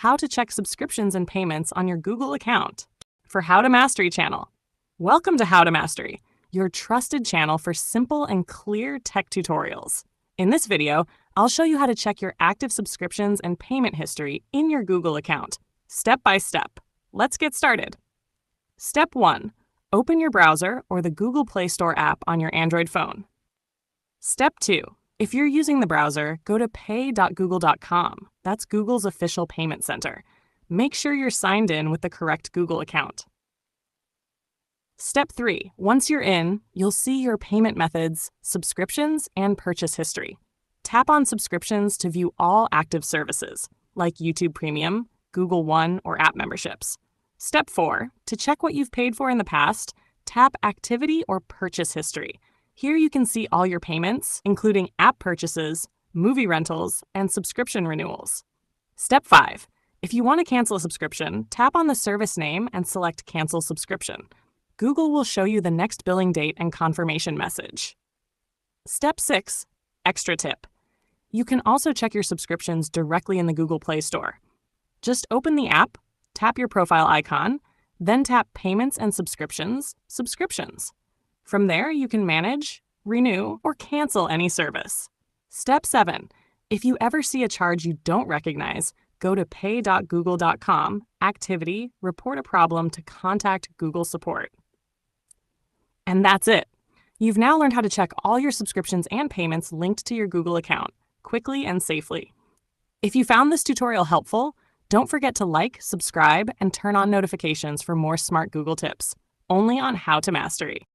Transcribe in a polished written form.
how to check subscriptions and payments on your Google account for How to Mastery channel. Welcome to How to Mastery, your trusted channel for simple and clear tech tutorials. In this video, I'll show you how to check your active subscriptions and payment history in your Google account, step by step. Let's get started. Step 1. Open your browser or the Google Play Store app on your Android phone. Step 2. If you're using the browser, go to pay.google.com. That's Google's official payment center. Make sure you're signed in with the correct Google account. Step 3. Once you're in, you'll see your payment methods, subscriptions, and purchase history. Tap on subscriptions to view all active services, like YouTube Premium, Google One, or app memberships. Step 4. To check what you've paid for in the past, tap Activity or Purchase History. Here you can see all your payments, including app purchases, movie rentals, and subscription renewals. Step 5. If you want to cancel a subscription, tap on the service name and select Cancel Subscription. Google will show you the next billing date and confirmation message. Step 6. Extra tip. You can also check your subscriptions directly in the Google Play Store. Just open the app, tap your profile icon, then tap Payments and Subscriptions, Subscriptions. From there, you can manage, renew, or cancel any service. Step 7. If you ever see a charge you don't recognize, go to pay.google.com, Activity, Report a Problem to contact Google Support. And that's it. You've now learned how to check all your subscriptions and payments linked to your Google account, quickly and safely. If you found this tutorial helpful, don't forget to like, subscribe, and turn on notifications for more smart Google tips, only on How to Mastery.